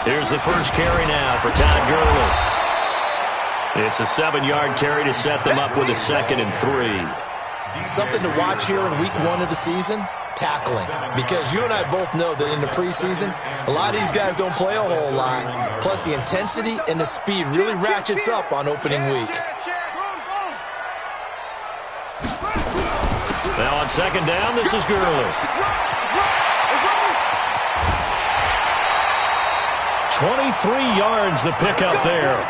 Here's the first carry now for Todd Gurley. It's a 7-yard carry to set them up with a 2nd and 3. Something to watch here in week 1 of the season, tackling. Because you and I both know that in the preseason, a lot of these guys don't play a whole lot. Plus, the intensity and the speed really ratchets up on opening week. Now on 2nd down, this is Gurley. 23 yards the pickup there.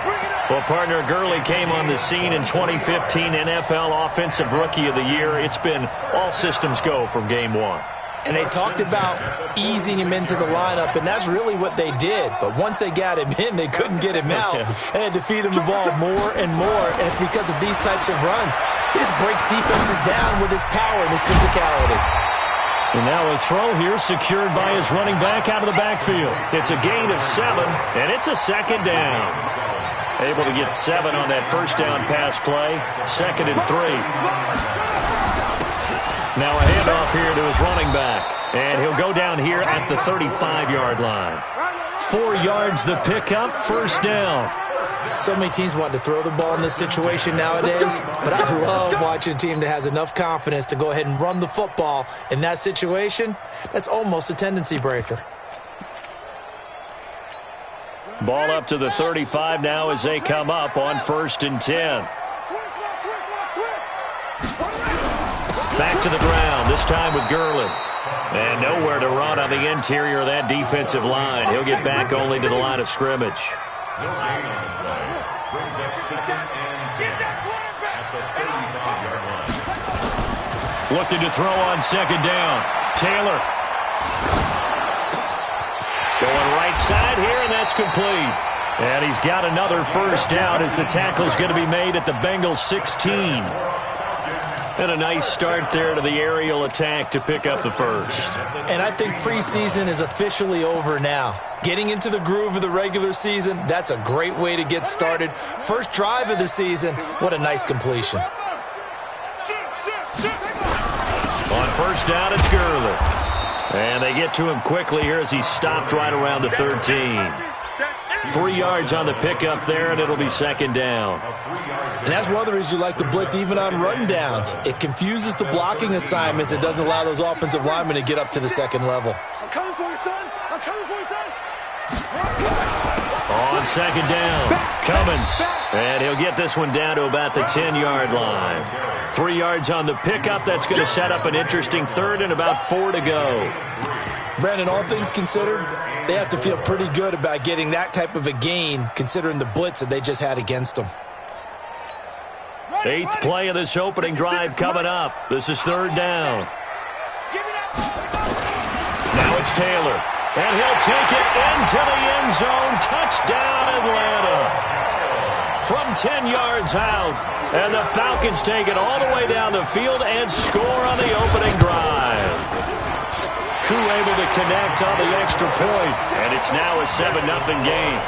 Well, partner, Gurley came on the scene in 2015 NFL Offensive Rookie of the Year. It's been all systems go from game 1. And they talked about easing him into the lineup, and that's really what they did. But once they got him in, they couldn't get him out. They had to feed him the ball more and more, and it's because of these types of runs. He just breaks defenses down with his power and his physicality. And now a throw here secured by his running back out of the backfield. It's a gain of 7, and it's a 2nd down. Able to get 7 on that first down pass play. 2nd and 3. Now a handoff here to his running back. And he'll go down here at the 35-yard line. 4 yards the pickup, first down. So many teams want to throw the ball in this situation nowadays, but I love watching a team that has enough confidence to go ahead and run the football. In that situation, that's almost a tendency breaker. Ball up to the 35 now as they come up on 1st and 10. Back to the ground, this time with Gurley. And nowhere to run on the interior of that defensive line. He'll get back only to the line of scrimmage. Looking to throw on 2nd down. Taylor. Going right side here, and that's complete. And he's got another first down as the tackle's going to be made at the Bengals 16. And a nice start there to the aerial attack to pick up the first. And I think preseason is officially over now. Getting into the groove of the regular season, that's a great way to get started. First drive of the season, what a nice completion. On first down, it's Gurley. And they get to him quickly here as he stopped right around the 13. 3 yards on the pickup there, and it'll be 2nd down. And that's one of the reasons you like to blitz even on run downs. It confuses the blocking assignments. It doesn't allow those offensive linemen to get up to the 2nd level. I'm coming for you, son. I'm coming for you, son. On 2nd down, Cummins. And he'll get this one down to about the 10-yard line. 3 yards on the pickup. That's going to set up an interesting 3rd and about 4 to go. Brandon, all things considered, they have to feel pretty good about getting that type of a gain considering the blitz that they just had against them. 8th play of this opening drive coming up. This is 3rd down. Now it's Taylor. And he'll take it into the end zone. Touchdown, Atlanta. From 10 yards out. And the Falcons take it all the way down the field and score on the opening drive. Koo able to connect on the extra point. And it's now a 7-0 game.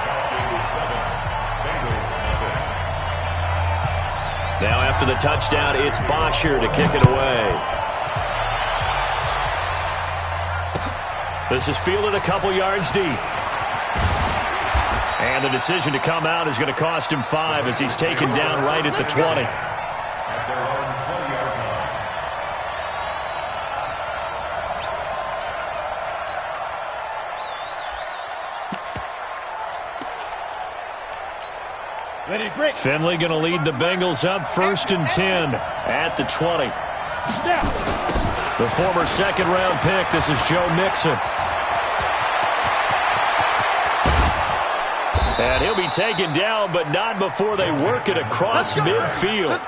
Now after the touchdown, it's Bosher to kick it away. This is fielded a couple yards deep. And the decision to come out is going to cost him 5 as he's taken down right at the 20. Finley going to lead the Bengals up 1st and 10 at the 20. The former 2nd-round pick, this is Joe Mixon. And he'll be taken down, but not before they work it across midfield.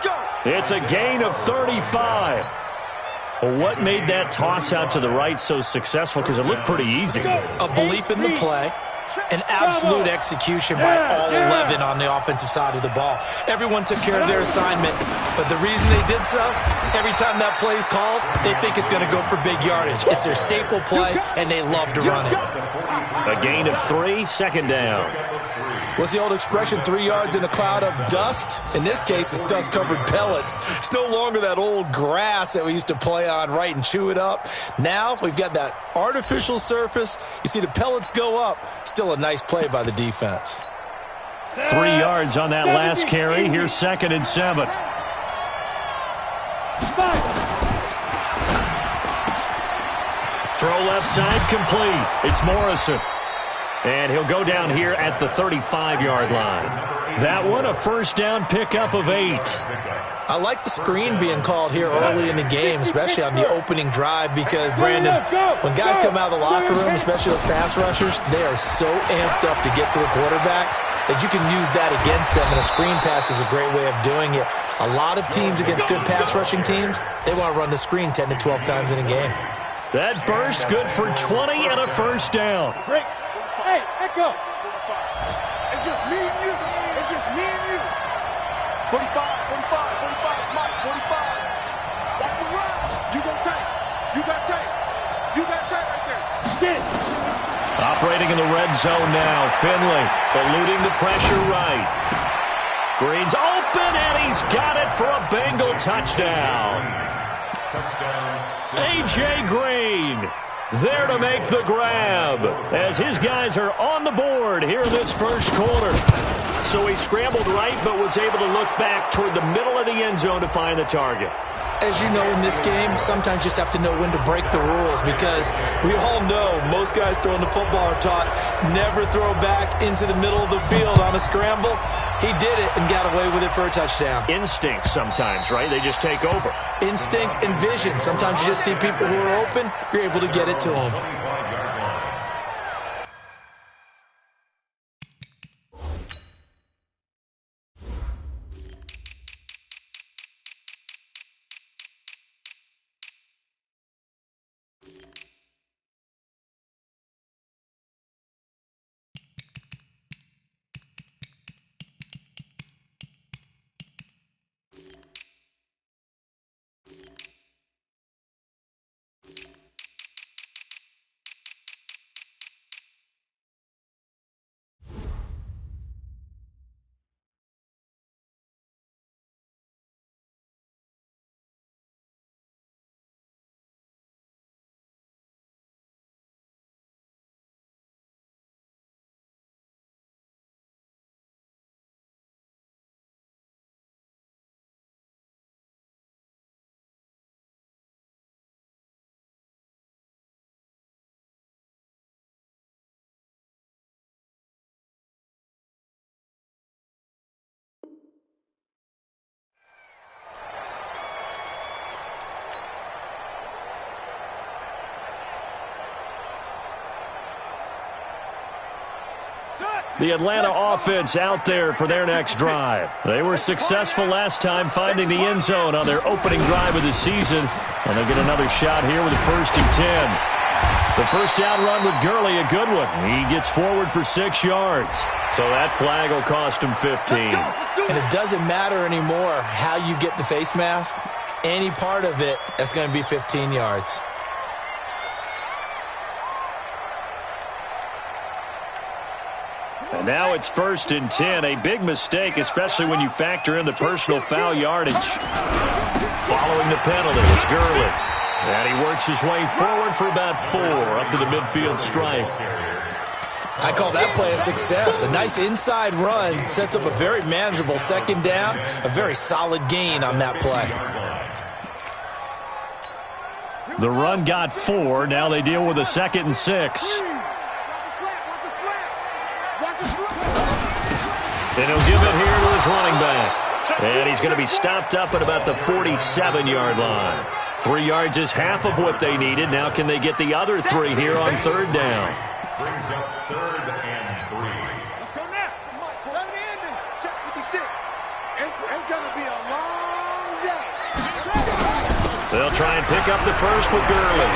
It's a gain of 35. Well, what made that toss out to the right so successful? Because it looked pretty easy. A belief in the play. An absolute execution by all 11 on the offensive side of the ball. Everyone took care of their assignment, but the reason they did so, every time that play is called, they think it's going to go for big yardage. It's their staple play, and they love to run it. A gain of 3, 2nd down. What's the old expression, 3 yards in a cloud of dust? In this case, it's dust-covered pellets. It's no longer that old grass that we used to play on, right, and chew it up. Now we've got that artificial surface. You see the pellets go up. Still a nice play by the defense. 3 yards on that last carry. Here's 2nd and 7. Throw left side complete. It's Morrison. And he'll go down here at the 35-yard line. That one, a first down pickup of 8. I like the screen being called here early in the game, especially on the opening drive, because, Brandon, when guys come out of the locker room, especially those pass rushers, they are so amped up to get to the quarterback that you can use that against them, and a screen pass is a great way of doing it. A lot of teams against good pass rushing teams, they want to run the screen 10 to 12 times in a game. That burst good for 20 and a first down. Break. Hey, let go. It's just me and you. It's just me and you. 45, 45, Mike, 45. That's the run. You gonna take. You got take. You got take right there. Get it. Operating in the red zone now. Finley eluding the pressure right. Green's open, and he's got it for a Bengal touchdown. A.J. Green there to make the grab as his guys are on the board here in this first quarter. So he scrambled right but was able to look back toward the middle of the end zone to find the target. As you know, in this game, sometimes you just have to know when to break the rules, because we all know most guys throwing the football are taught never throw back into the middle of the field on a scramble. He did it and got away with it for a touchdown. Instinct sometimes, right? They just take over. Instinct and vision. Sometimes you just see people who are open, you're able to get it to them. The Atlanta offense out there for their next drive. They were successful last time finding the end zone on their opening drive of the season, and they'll get another shot here with a 1st and 10. The first down run with Gurley, a good one. He gets forward for 6 yards. So that flag will cost him 15. And it doesn't matter anymore how you get the face mask. Any part of it, that's going to be 15 yards. And now it's 1st and 10. A big mistake, especially when you factor in the personal foul yardage. Following the penalty, it's Gurley. And he works his way forward for about 4 up to the midfield stripe. I call that play a success. A nice inside run sets up a very manageable 2nd down. A very solid gain on that play. The run got 4. Now they deal with a 2nd and 6. And he'll give it here to his running back. And he's going to be stopped up at about the 47-yard line. 3 yards is half of what they needed. Now can they get the other 3 here on 3rd down? Brings up 3rd and 3. Let's go now. Come on, pull the ending. Check 56. It's going to be a long day. They'll try and pick up the first with Gurley.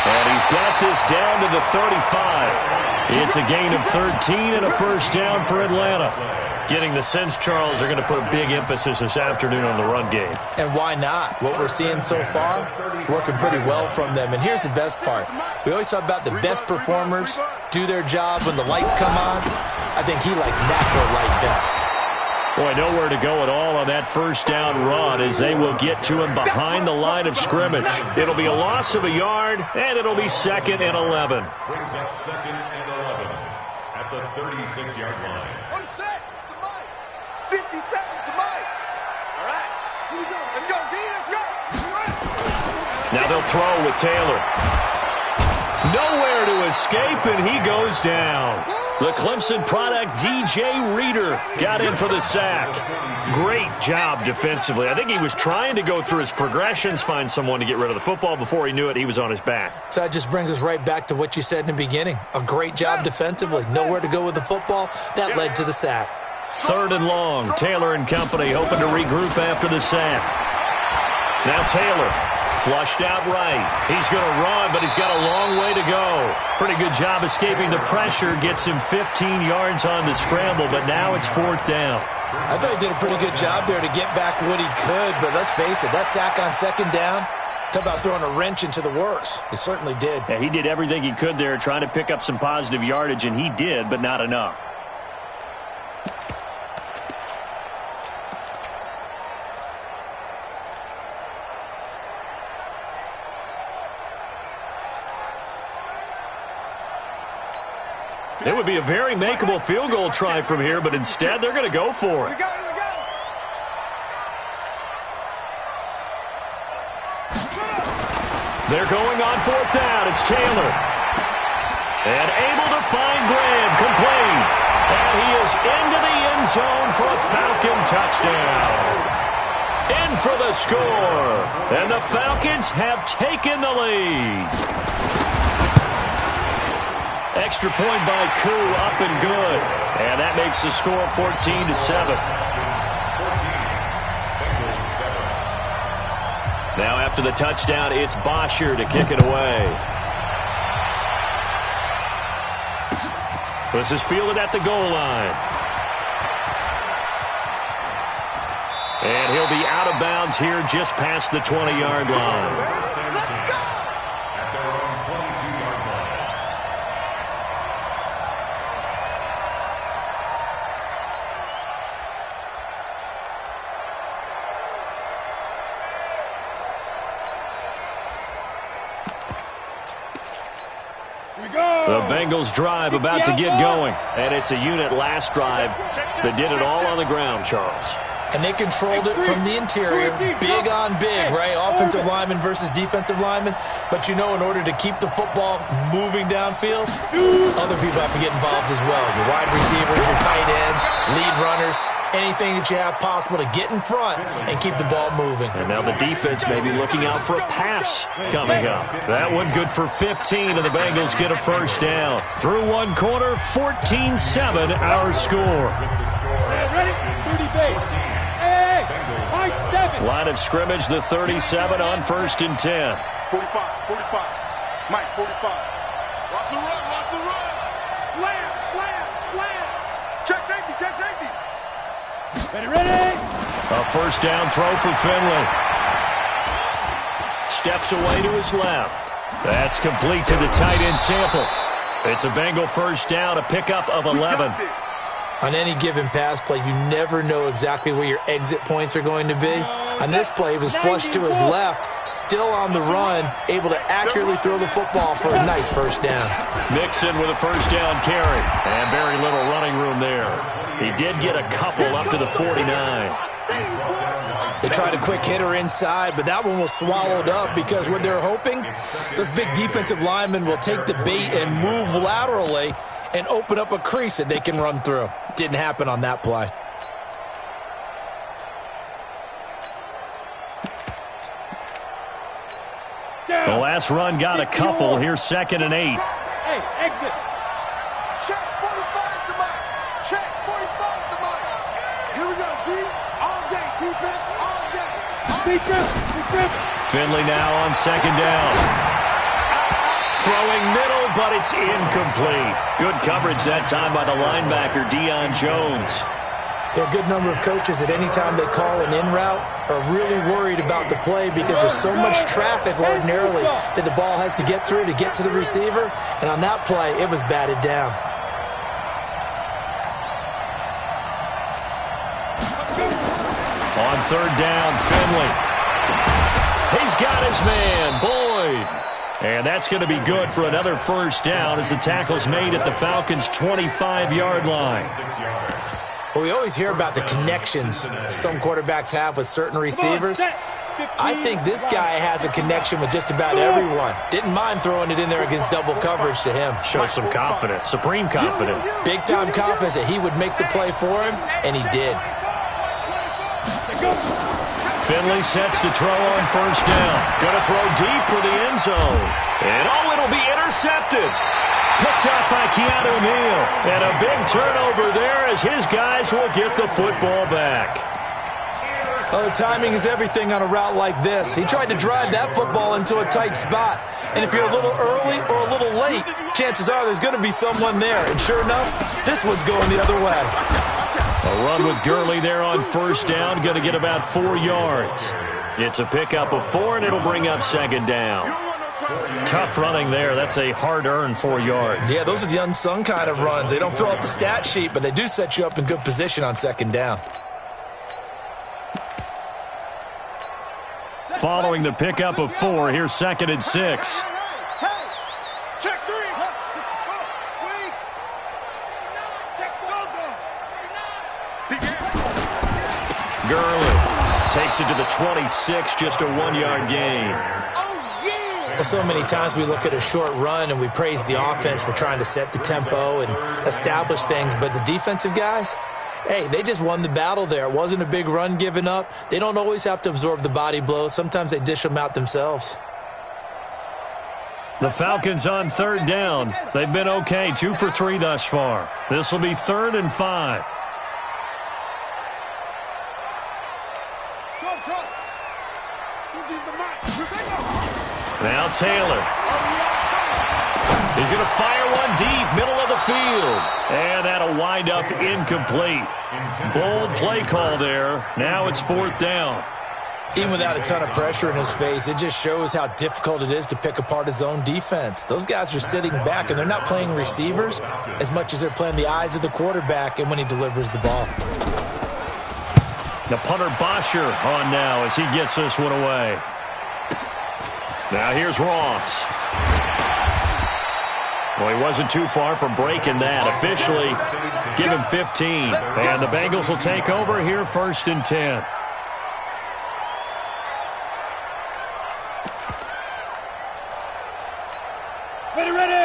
And he's got this down to the 35. It's a gain of 13 and a first down for Atlanta. Getting the sense, Charles, they're going to put a big emphasis this afternoon on the run game. And why not? What we're seeing so far is working pretty well from them. And here's the best part. We always talk about the best performers do their job when the lights come on. I think he likes natural light best. Boy, nowhere to go at all on that first down run as they will get to him behind the line of scrimmage. It'll be a loss of a yard, and it'll be 2nd and 11. Brings up 2nd and 11 at the 36-yard line. 1 sec, the mic. 50 seconds, the mic. All right, here we go. Let's go, D, let's go. Now they'll throw with Taylor. Nowhere to escape, and he goes down. The Clemson product, DJ Reader, got in for the sack. Great job defensively. I think he was trying to go through his progressions, find someone to get rid of the football. Before he knew it, he was on his back. So that just brings us right back to what you said in the beginning. A great job defensively. Nowhere to go with the football. That led to the sack. 3rd and long. Taylor and company hoping to regroup after the sack. Now Taylor. Flushed out right. He's going to run, but he's got a long way to go. Pretty good job escaping the pressure. Gets him 15 yards on the scramble, but now it's 4th down. I thought he did a pretty good job there to get back what he could, but let's face it, that sack on 2nd down, talk about throwing a wrench into the works. He certainly did. Yeah, he did everything he could there trying to pick up some positive yardage, and he did, but not enough. It would be a very makeable field goal try from here, but instead they're going to go for it. They're going on 4th down. It's Taylor. And able to find Graham, complete. And he is into the end zone for a Falcon touchdown. In for the score. And the Falcons have taken the lead. Extra point by Koo, up and good. And that makes the score 14-7. Now after the touchdown, it's Bosher to kick it away. This is fielded at the goal line. And he'll be out of bounds here just past the 20-yard line. The Bengals drive about to get going, and it's a unit last drive that did it all on the ground, Charles. And they controlled it from the interior, big on big, right? Offensive lineman versus defensive lineman. But, you know, in order to keep the football moving downfield, other people have to get involved as well. Your wide receivers, your tight ends, lead runners, anything that you have possible to get in front and keep the ball moving. And now the defense may be looking out for a pass coming up. That one good for 15, and the Bengals get a first down. Through one quarter, 14-7 our score. Ready? 30 base. Hey, my 7. Line of scrimmage, the 37 on 1st and 10. 45. Mike, 45. Watch the run. Slam. Check safety. Ready. A first down throw for Finley. Steps away to his left. That's complete to the tight end Sample. It's a Bengal first down, a pickup of 11. On any given pass play, you never know exactly where your exit points are going to be. On this play, he was flushed to his left, still on the run, able to accurately throw the football for a nice first down. Mixon with a first down carry, and very little running room there. He did get a couple up to the 49. They tried a quick hitter inside, but that one was swallowed up because what they're hoping, those big defensive linemen will take the bait and move laterally and open up a crease that they can run through. Didn't happen on that play. The last run got a couple. Here's 2nd and 8. Hey, exit. Check 45 to Mike. Check 45 to Mike. Here we go, D. All day. Defense, all day. Defense. Finley now on 2nd down. Throwing middle, but it's incomplete. Good coverage that time by the linebacker, Deion Jones. There are a good number of coaches that any time they call an in route are really worried about the play because there's so much traffic ordinarily that the ball has to get through to get to the receiver. And on that play, it was batted down. On third down, Finley. He's got his man, Boyd. And that's going to be good for another first down as the tackle's made at the Falcons' 25-yard line. Well, we always hear about the connections some quarterbacks have with certain receivers. I think this guy has a connection with just about everyone. Didn't mind throwing it in there against double coverage to him. Shows some confidence, supreme confidence. Big-time confidence that he would make the play for him, and he did. Finley sets to throw on first down. Going to throw deep for the end zone. And, it'll be intercepted. Picked up by Keanu Neal. And a big turnover there as his guys will get the football back. Oh, the timing is everything on a route like this. He tried to drive that football into a tight spot. And if you're a little early or a little late, chances are there's going to be someone there. And sure enough, this one's going the other way. A run with Gurley there on first down. Going to get about 4 yards. It's a pickup of 4, and it'll bring up second down. Tough running there. That's a hard-earned 4 yards. Yeah, those are the unsung kind of runs. They don't fill up the stat sheet, but they do set you up in good position on second down. Following the pickup of 4, here's second and 6. Check 3. Gurley takes it to the 26, just a 1-yard gain. Well, so many times we look at a short run and we praise the offense for trying to set the tempo and establish things, but the defensive guys, hey, they just won the battle there. It wasn't a big run given up. They don't always have to absorb the body blows. Sometimes they dish them out themselves. The Falcons on third down. They've been okay, 2 for 3 thus far. This will be 3rd and 5. Now Taylor. He's going to fire one deep, middle of the field. And that'll wind up incomplete. Bold play call there. Now it's 4th down. Even without a ton of pressure in his face, it just shows how difficult it is to pick apart his own defense. Those guys are sitting back, and they're not playing receivers as much as they're playing the eyes of the quarterback and when he delivers the ball. The punter Bosher on now as he gets this one away. Now here's Ross. Well, he wasn't too far from breaking that. Officially, give him 15. And the Bengals will take over here 1st and 10.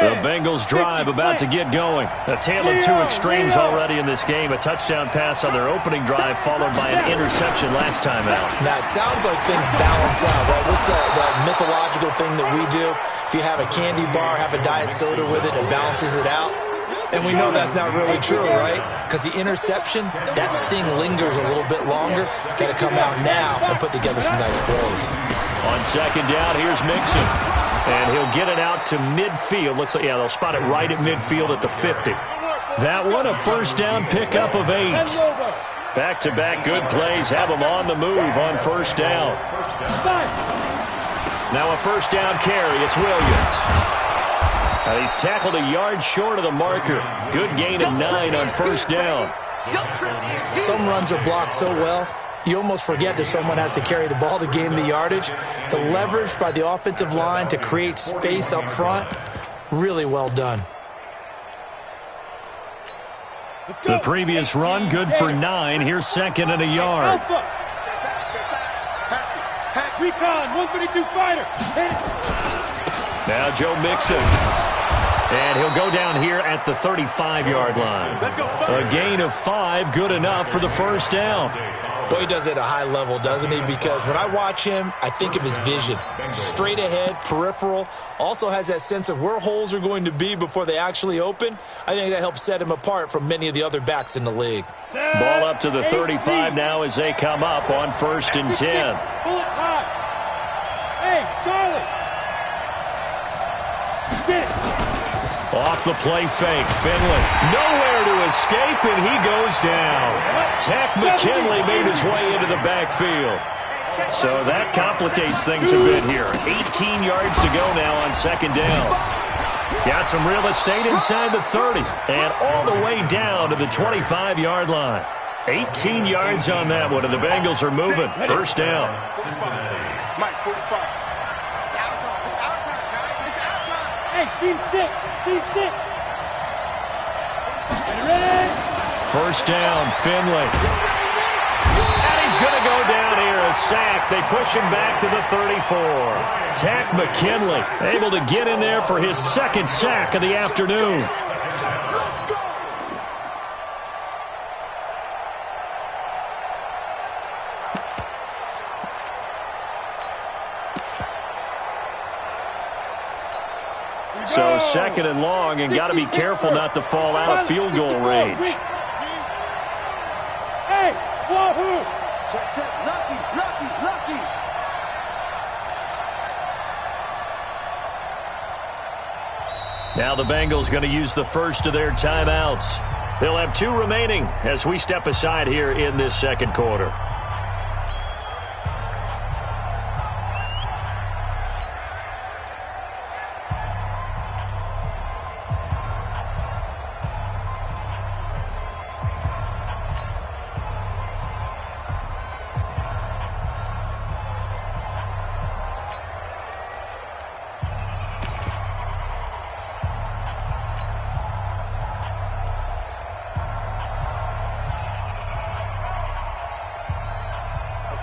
The Bengals drive about to get going. A tale of 2 extremes already in this game. A touchdown pass on their opening drive followed by an interception last time out. Now, it sounds like things balance out, right? What's that mythological thing that we do? If you have a candy bar, have a diet soda with it, it balances it out. And we know that's not really true, right? Because the interception, that sting lingers a little bit longer. Got to come out now and put together some nice plays. On second down, here's Mixon. And he'll get it out to midfield. Looks like, yeah, they'll spot it right at midfield at the 50. That one, a first down pickup of 8. Back-to-back good plays have them on the move on first down. Now a first down carry. It's Williams. Now he's tackled a yard short of the marker. Good gain of 9 on first down. Some runs are blocked so well, you almost forget that someone has to carry the ball to gain the yardage. The leverage by the offensive line to create space up front, really well done. The previous run, good for 9. Here's 2nd and a yard. Recon, 132 fighter. Now Joe Mixon. And he'll go down here at the 35-yard line. A gain of 5, good enough for the first down. Boy, he does it at a high level, doesn't he? Because when I watch him, I think of his vision. Straight ahead, peripheral. Also has that sense of where holes are going to be before they actually open. I think that helps set him apart from many of the other backs in the league. Ball up to the 35 now as they come up on 1st and 10. Hey, Charlie. Get it. Off the play fake, Finley. Nowhere to escape, and he goes down. Tech McKinley made his way into the backfield. So that complicates things a bit here. 18 yards to go now on second down. Got some real estate inside the 30, and all the way down to the 25-yard line. 18 yards on that one, and the Bengals are moving. First down. Mike, 45. It's our time. It's our time, guys. It's our time. Hey, team 6. Team 6. Ready? First down, Finley. And he's going to go down here, a sack. They push him back to the 34. Takk McKinley able to get in there for his second sack of the afternoon. So second and long, and got to be careful not to fall out of field goal range. Hey, wahoo! Check, check. Lucky, lucky, lucky. Now the Bengals going to use the first of their timeouts. They'll have 2 remaining as we step aside here in this second quarter.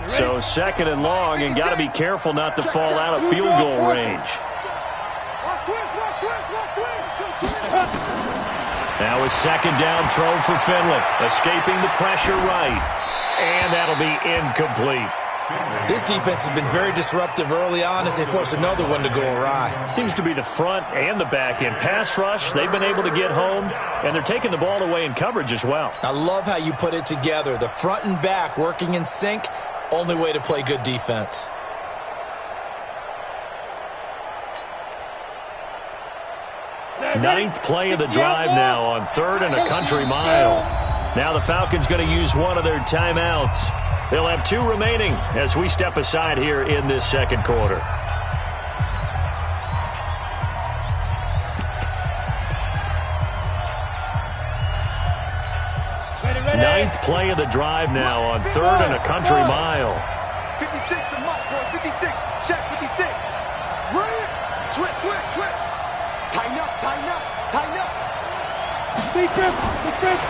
So second and long, and got to be careful not to fall out of field goal range. Now a second down throw for Finley, escaping the pressure right. And that'll be incomplete. This defense has been very disruptive early on as they force another one to go awry. Seems to be the front and the back end. Pass rush, they've been able to get home, and they're taking the ball away in coverage as well. I love how you put it together. The front and back working in sync, only way to play good defense. Ninth play of the drive now on 3rd and a country mile. Now the Falcons going to use one of their timeouts. They'll have 2 remaining as we step aside here in this second quarter. Ninth play of the drive now on 3rd and a country mile. 56 to Mike, boy. 56. Check 56. Run. Switch, switch, switch. Tighten up, tighten up, tighten up.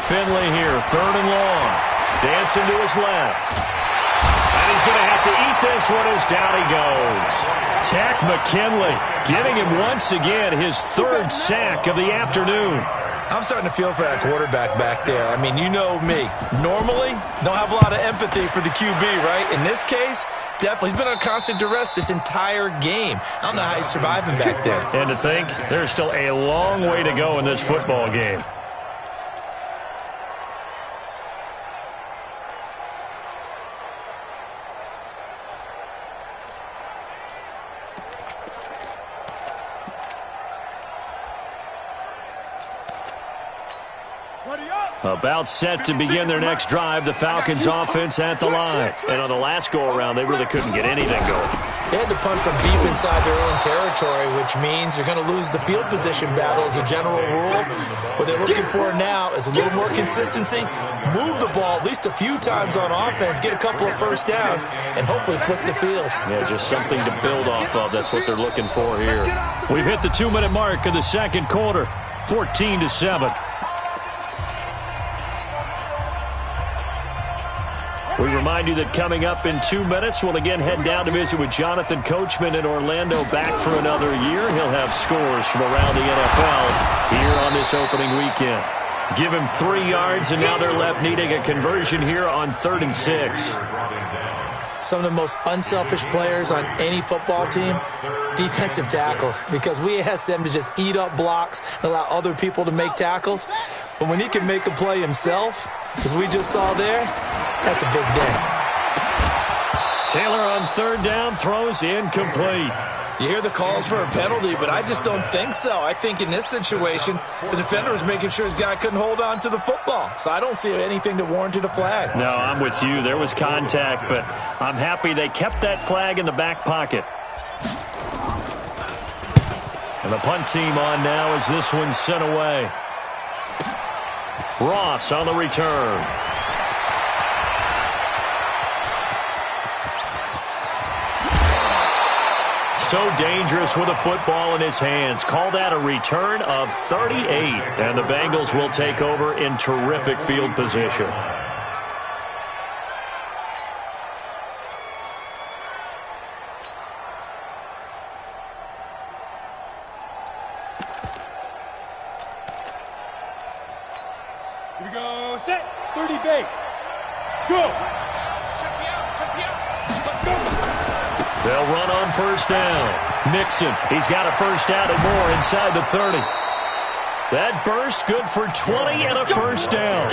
Finley here, 3rd and long. Dancing to his left. And he's going to have to eat this one as down he goes. Takk McKinley giving him once again his 3rd sack of the afternoon. I'm starting to feel for that quarterback back there. I mean, you know me. Normally, don't have a lot of empathy for the QB, right? In this case, definitely. He's been on constant duress this entire game. I don't know how he's surviving back there. And to think, there's still a long way to go in this football game. About set to begin their next drive, the Falcons offense at the line. And on the last go-around, they really couldn't get anything going. They had to punt from deep inside their own territory, which means you're going to lose the field position battle as a general rule. What they're looking for now is a little more consistency, move the ball at least a few times on offense, get a couple of first downs, and hopefully flip the field. Yeah, just something to build off of. That's what they're looking for here. We've hit the 2-minute mark of the second quarter, 14-7. We remind you that coming up in 2 minutes, we'll again head down to visit with Jonathan Coachman in Orlando, back for another year. He'll have scores from around the NFL here on this opening weekend. Give him 3 yards, and now they're left needing a conversion here on 3rd and 6. Some of the most unselfish players on any football team, defensive tackles, because we ask them to just eat up blocks and allow other people to make tackles. But when he can make a play himself, as we just saw there, that's a big day. Taylor on 3rd down, throws incomplete. You hear the calls for a penalty, but I just don't think so. I think in this situation, the defender was making sure his guy couldn't hold on to the football. So I don't see anything that warranted a flag. No, I'm with you. There was contact, but I'm happy they kept that flag in the back pocket. And the punt team on now as this one's sent away. Ross on the return. so dangerous with a football in his hands. Call that a return of 38. And the Bengals will take over in terrific field position. Here we go. Set. 30 base. Go. Check me out. Let's go. They'll run on first down. Mixon, he's got a first down and more inside the 30. That burst good for 20 and a first down.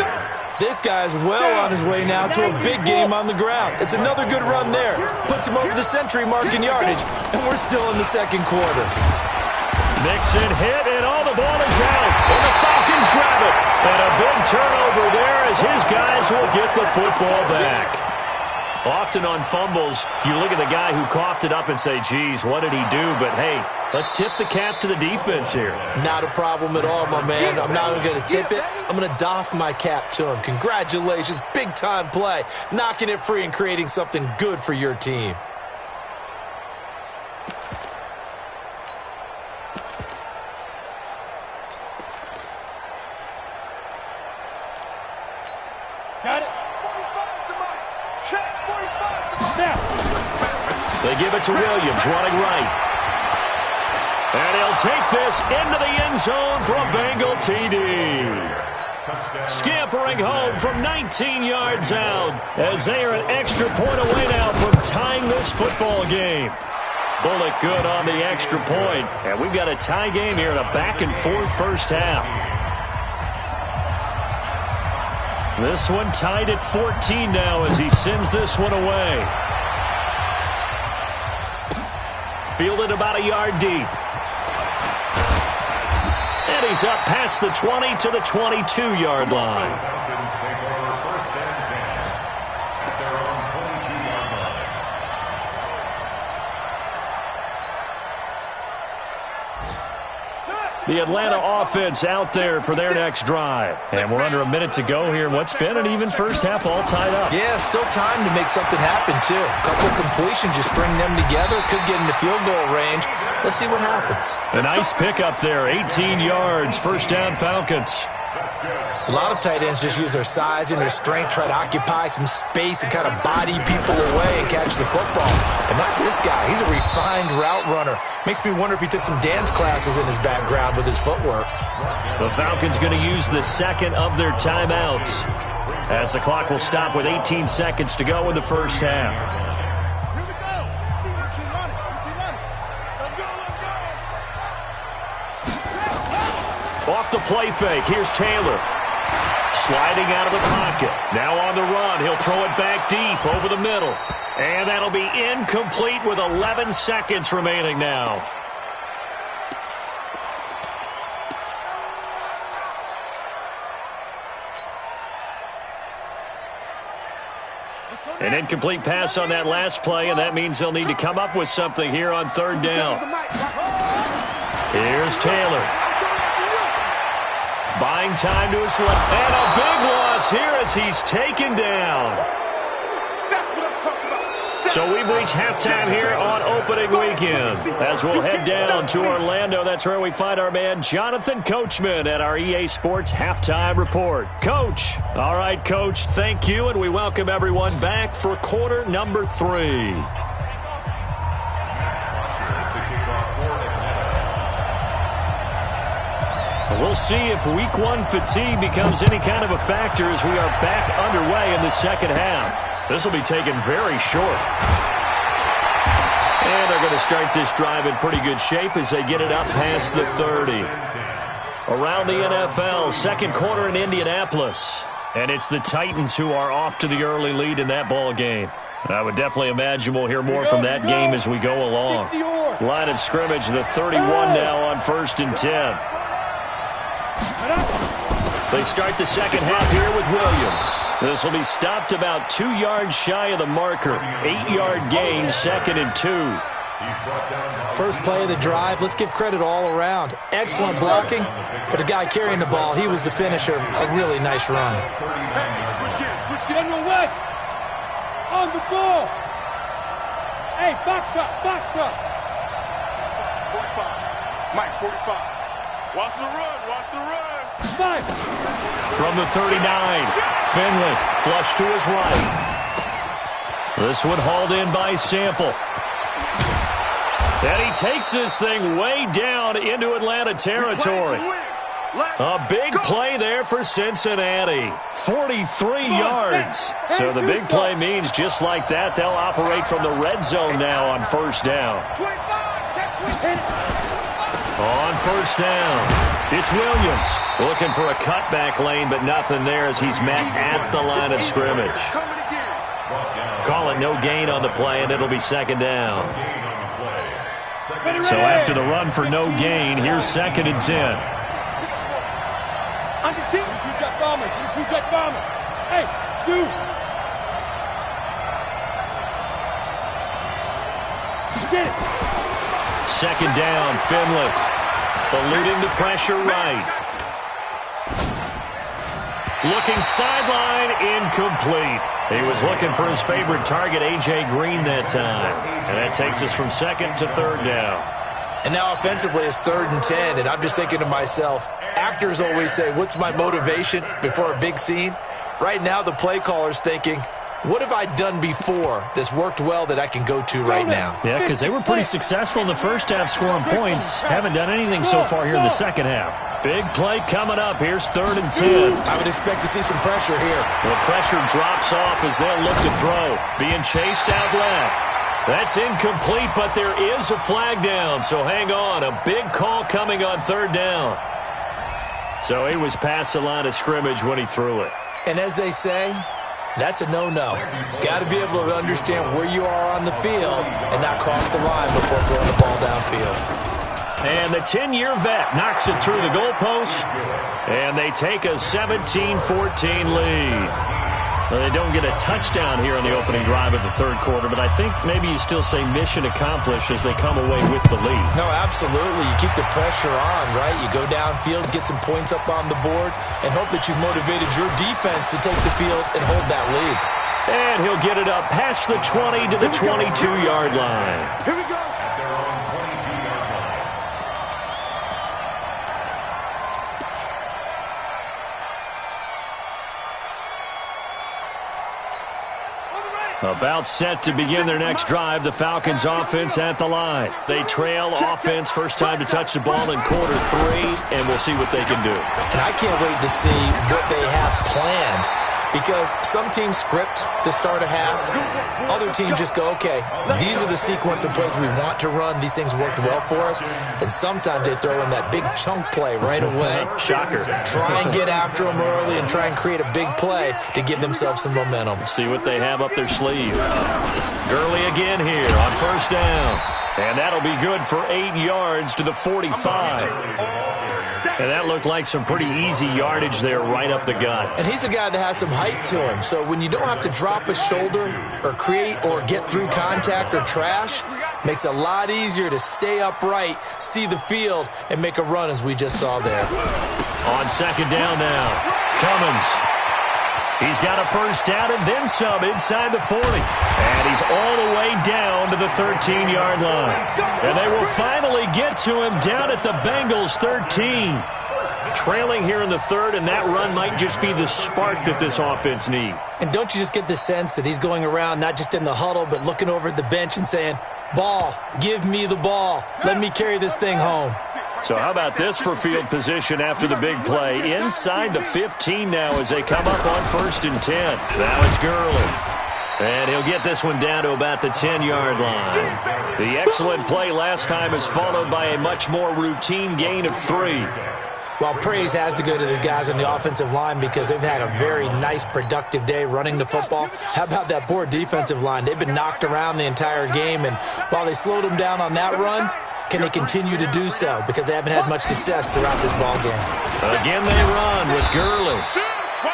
This guy's well on his way now to a big game on the ground. It's another good run there. Puts him over the century mark in yardage, and we're still in the second quarter. Mixon hit, and all the ball is out. And the Falcons grab it. And a big turnover there as his guys will get the football back. Often on fumbles, you look at the guy who coughed it up and say, geez, what did he do? But, hey, let's tip the cap to the defense here. Not a problem at all, my man. I'm not even going to tip it. I'm going to doff my cap to him. Congratulations. Big-time play. Knocking it free and creating something good for your team. Got it. 45 to Mike. Check. 45 to Mike. Now. They give it to Williams, running right. And he'll take this into the end zone for a Bengal TD. Scampering home from 19 yards out as they are an extra point away now from tying this football game. Bullet good on the extra point. And we've got a tie game here in a back-and-forth first half. This one tied at 14 now as he sends this one away. Fielded about a yard deep. And he's up past the 20 to the 22-yard line. Falcons take over first and 10 at their own 22-yard line. The Atlanta offense out there for their next drive. And we're under a minute to go here in what's been an even first half, all tied up. Yeah, still time to make something happen, too. A couple of completions, just string them together. Could get into field goal range. Let's see what happens. A nice pickup there, 18 yards, first down Falcons. A lot of tight ends just use their size and their strength, try to occupy some space and kind of body people away and catch the football. But not this guy. He's a refined route runner. Makes me wonder if he took some dance classes in his background with his footwork. The Falcons going to use the second of their timeouts as the clock will stop with 18 seconds to go in the first half. Here we go. Let's run it. Let's go. Off the play fake, here's Taylor. Sliding out of the pocket. Now on the run. He'll throw it back deep over the middle. And that'll be incomplete with 11 seconds remaining now. An incomplete pass on that last play, and that means they'll need to come up with something here on third down. Here's Taylor. Buying time to his left. And a big loss here as he's taken down. That's what I'm talking about. So we've reached halftime here on opening weekend. As we'll head down to Orlando, that's where we find our man Jonathan Coachman at our EA Sports Halftime Report. Coach. All right, Coach, thank you, and we welcome everyone back for quarter number 3. We'll see if week 1 fatigue becomes any kind of a factor as we are back underway in the second half. This will be taken very short. And they're going to start this drive in pretty good shape as they get it up past the 30. Around the NFL, second quarter in Indianapolis. And it's the Titans who are off to the early lead in that ball game. I would definitely imagine we'll hear more from that game as we go along. Line of scrimmage, the 31 now on 1st and 10. They start the second half here with Williams. This will be stopped about 2 yards shy of the marker. 8-yard gain, 2nd and 2. First play of the drive, let's give credit all around. Excellent blocking, but the guy carrying the ball, he was the finisher. A really nice run. Switch gears. General West. On the ball. Hey, box truck. Mike, 45. Watch the run. Watch the run. Five. From the 39, Finley flush to his right. This one hauled in by Sample. And he takes this thing way down into Atlanta territory. A big play there for Cincinnati. 43 yards. So the big play means just like that, they'll operate from the red zone now on first down. On first down, it's Williams looking for a cutback lane, but nothing there as he's met at the line of scrimmage. Call it no gain on the play, and it'll be second down. So after the run for no gain, here's 2nd and 10. On your team. Two-jet bomber. Two-jet bomber. Hey, shoot. Get it. Second down, Finley. Eluding the pressure right. Looking sideline, incomplete. He was looking for his favorite target, A.J. Green, that time. And that takes us from 2nd to 3rd down. And now offensively it's 3rd and 10, and I'm just thinking to myself, actors always say, what's my motivation before a big scene? Right now the play caller's thinking, what have I done before that's worked well that I can go to right now? Yeah, because they were pretty successful in the first half scoring points. Haven't done anything so far here in the second half. Big play coming up. Here's 3rd and 10. I would expect to see some pressure here. The pressure drops off as they'll look to throw. Being chased out left. That's incomplete, but there is a flag down, so hang on. A big call coming on 3rd down. So he was past the line of scrimmage when he threw it. And as they say, that's a no-no. Got to be able to understand where you are on the field and not cross the line before throwing the ball downfield. And the 10-year vet knocks it through the goalpost, and they take a 17-14 lead. Well, they don't get a touchdown here in the opening drive of the 3rd quarter, but I think maybe you still say mission accomplished as they come away with the lead. No, absolutely. You keep the pressure on, right? You go downfield, get some points up on the board, and hope that you've motivated your defense to take the field and hold that lead. And he'll get it up past the 20 to the 22-yard line. Here we go. About set to begin their next drive, the Falcons offense at the line. They trail offense, first time to touch the ball in quarter 3, and we'll see what they can do. And I can't wait to see what they have planned, because some teams script to start a half. Other teams just go, okay, these are the sequence of plays we want to run. These things worked well for us. And sometimes they throw in that big chunk play right away. Shocker. Try and get after them early and try and create a big play to give themselves some momentum. See what they have up their sleeve. Gurley again here on first down. And that'll be good for 8 yards to the 45. And that looked like some pretty easy yardage there right up the gut. And he's a guy that has some height to him. So when you don't have to drop a shoulder or create or get through contact or trash, makes it a lot easier to stay upright, see the field, and make a run as we just saw there. On second down now, Cummins. He's got a first down and then some inside the 40. And he's all the way down to the 13-yard line. And they will finally get to him down at the Bengals 13. Trailing here in the 3rd, and that run might just be the spark that this offense needs. And don't you just get the sense that he's going around not just in the huddle, but looking over at the bench and saying, ball, give me the ball. Let me carry this thing home. So how about this for field position after the big play? Inside the 15 now as they come up on 1st and 10. Now it's Gurley. And he'll get this one down to about the 10-yard line. The excellent play last time is followed by a much more routine gain of 3. Well, praise has to go to the guys on the offensive line because they've had a very nice, productive day running the football. How about that poor defensive line? They've been knocked around the entire game, and while they slowed them down on that run, can they continue to do so? Because they haven't had much success throughout this ball game. Again, they run with Gurley.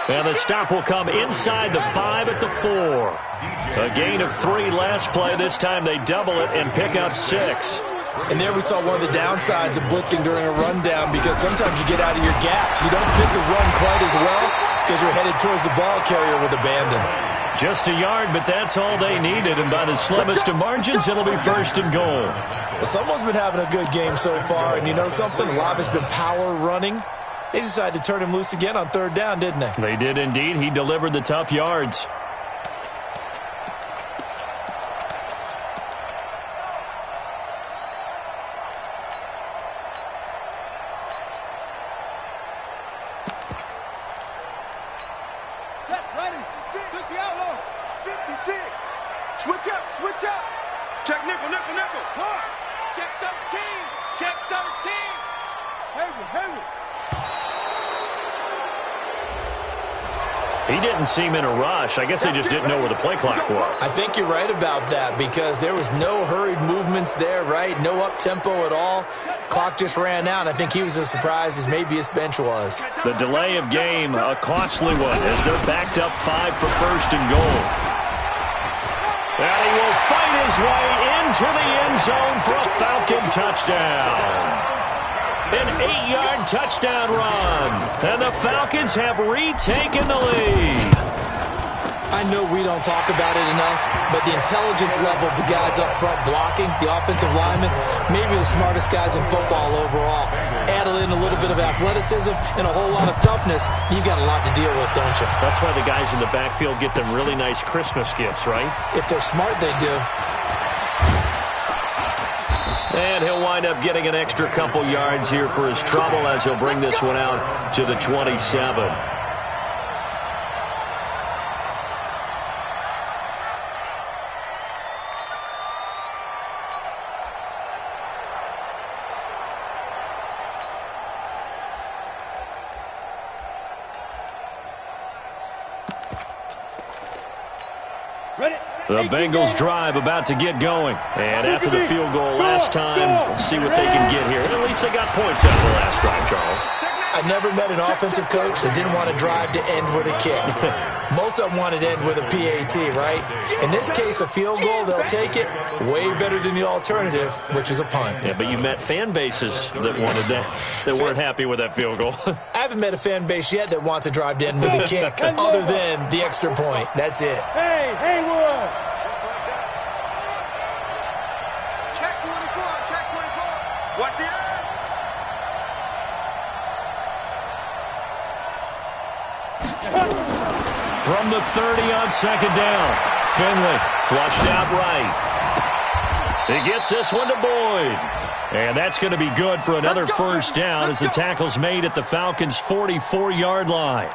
And the stop will come inside the 5 at the 4. A gain of 3 last play. This time they double it and pick up 6. And there we saw one of the downsides of blitzing during a rundown, because sometimes you get out of your gaps. You don't fit the run quite as well because you're headed towards the ball carrier with abandon. Just a yard, but that's all they needed. And by the slimmest of margins, it'll be first and goal. Well, someone's been having a good game so far. And you know something? A lot of it's been power running. They decided to turn him loose again on third down, didn't they? They did indeed. He delivered the tough yards. Switch up. Check nickel. Check 13. Check 13. Heavy. He didn't seem in a rush. I guess they just didn't know where the play clock was. I think you're right about that because there was no hurried movements there, right? No up-tempo at all. Clock just ran out. I think he was as surprised as maybe his bench was. The delay of game, a costly one, as they're backed up 5 for first and goal. And he will fight his way into the end zone for a Falcon touchdown. An 8-yard touchdown run. And the Falcons have retaken the lead. I know we don't talk about it enough, but the intelligence level of the guys up front blocking, the offensive linemen, maybe the smartest guys in football overall. Add in a little bit of athleticism and a whole lot of toughness, you've got a lot to deal with, don't you? That's why the guys in the backfield get them really nice Christmas gifts, right? If they're smart, they do. And he'll wind up getting an extra couple yards here for his trouble as he'll bring this one out to the 27. The Bengals drive about to get going. And after the field goal last time, we'll see what they can get here. At least they got points out of the last drive, Charles. I never met an offensive coach that didn't want to drive to end with a kick. Most of them wanted to end with a PAT, right? In this case, a field goal, they'll take it. Way better than the alternative, which is a punt. Yeah, but you met fan bases that wanted that, that weren't happy with that field goal. I haven't met a fan base yet that wants to drive to end with a kick, other than the extra point. That's it. Hey, Haywood! Check 24. Watch the end. From the 30 on second down, Finley flushed out right. He gets this one to Boyd. And that's going to be good for another first down as the tackle's made at the Falcons' 44-yard line.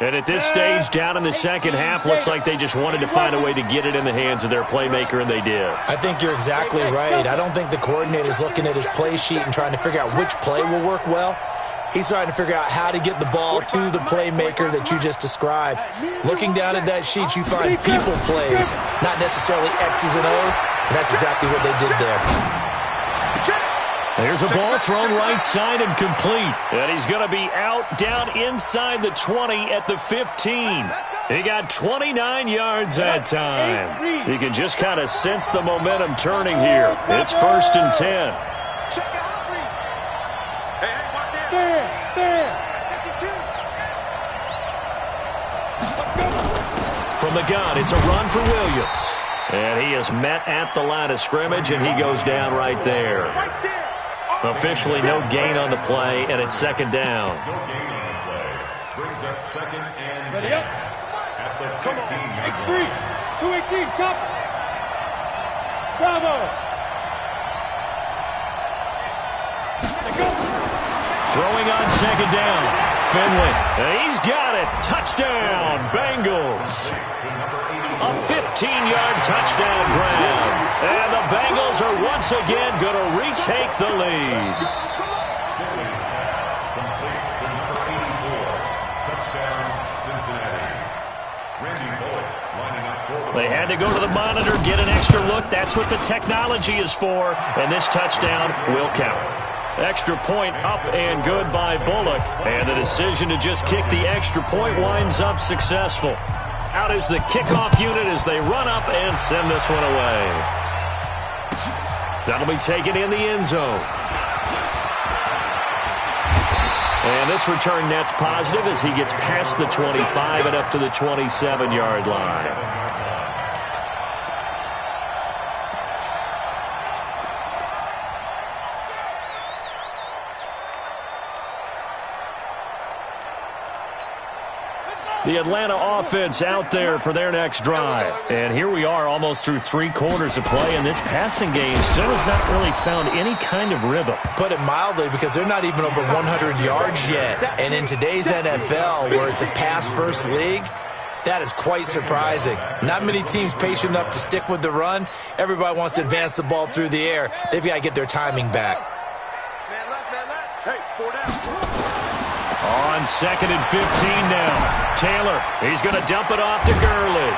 And at this stage, down in the second half, looks like they just wanted to find a way to get it in the hands of their playmaker, and they did. I think you're exactly right. I don't think the coordinator's looking at his play sheet and trying to figure out which play will work well. He's trying to figure out how to get the ball to the playmaker that you just described. Looking down at that sheet, you find people plays, not necessarily X's and O's, and that's exactly what they did there. There's a ball thrown right side and complete. And he's going to be out down inside the 20 at the 15. He got 29 yards that time. You can just kind of sense the momentum turning here. It's first and 10. From the gun, it's a run for Williams. And he is met at the line of scrimmage, and he goes down right there. Officially no gain on the play, and it's second down. No gain on the play. Brings up second and 10 Ready up. at the 15-yard X3. line. 218, chop. Bravo. Let go. Throwing on second down. Finley. And he's got it. Touchdown, Bengals. A 15-yard touchdown grab. And the Bengals are once again going to retake the lead. Complete to number 84. Touchdown, Cincinnati. Randy Bullock lining up for the They had to go to the monitor, get an extra look. That's what the technology is for. And this touchdown will count. Extra point up and good by Bullock. And the decision to just kick the extra point winds up successful. Out is the kickoff unit as they run up and send this one away. That'll be taken in the end zone. And this return net's positive as he gets past the 25 and up to the 27-yard line. The Atlanta offense out there for their next drive. And here we are almost through 3 quarters of play, and this passing game still has not really found any kind of rhythm. Put it mildly, because they're not even over 100 yards yet. And in today's NFL, where it's a pass-first league, that is quite surprising. Not many teams patient enough to stick with the run. Everybody wants to advance the ball through the air. They've got to get their timing back. Man left, man left. Hey, 4 down. On 2nd and 15 now. Taylor, he's going to dump it off to Gurley.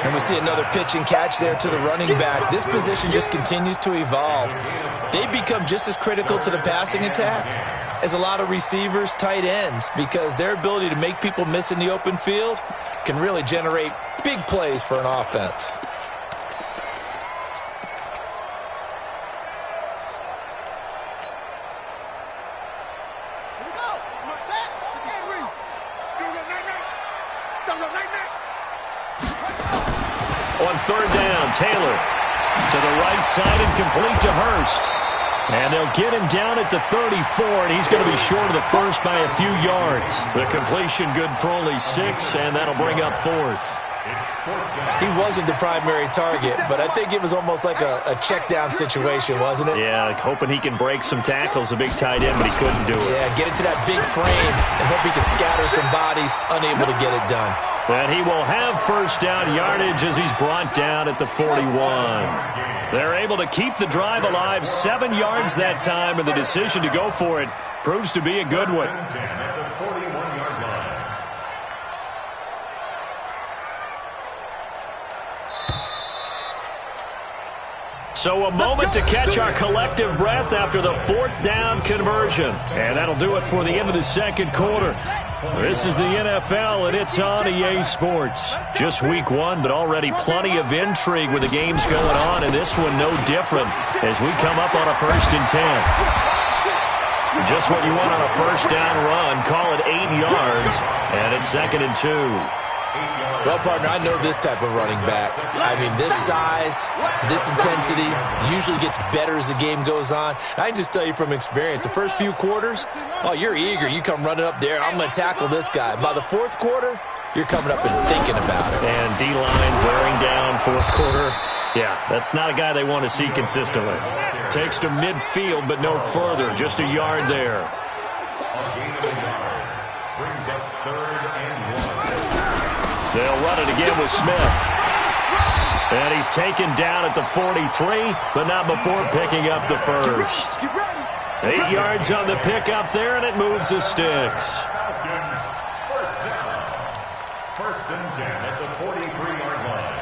And we see another pitch and catch there to the running back. This position just continues to evolve. They become just as critical to the passing attack as a lot of receivers, tight ends, because their ability to make people miss in the open field can really generate big plays for an offense. On 3rd down, Taylor to the right side and complete to Hurst. And they'll get him down at the 34, and he's going to be short of the first by a few yards. The completion good for only 6, and that'll bring up 4th. He wasn't the primary target, but I think it was almost like a check down situation, wasn't it? Yeah, hoping he can break some tackles, a big tight end, but he couldn't do it. Yeah, get it to that big frame and hope he can scatter some bodies, unable to get it done. And he will have first down yardage as he's brought down at the 41. They're able to keep the drive alive, 7 yards that time, and the decision to go for it proves to be a good one. So a moment to catch our collective breath after the 4th down conversion. And that'll do it for the end of the 2nd quarter. This is the NFL, and it's on EA Sports. Just week 1, but already plenty of intrigue with the games going on, and this one no different as we come up on a 1st and 10. Just what you want on a 1st down run. Call it 8 yards, and it's 2nd and 2. Well, partner, I know this type of running back. I mean, this size, this intensity usually gets better as the game goes on. I can just tell you from experience, the first few quarters, oh, you're eager. You come running up there, I'm going to tackle this guy. By the 4th quarter, you're coming up and thinking about it. And D-line wearing down 4th quarter. Yeah, that's not a guy they want to see consistently. Takes to midfield, but no further. Just a yard there. Brings up 3rd and 1. They'll run it again with Smith. And he's taken down at the 43, but not before picking up the first. 8 yards on the pickup there, and it moves the sticks. First down. 1st and 10 at the 43-yard line.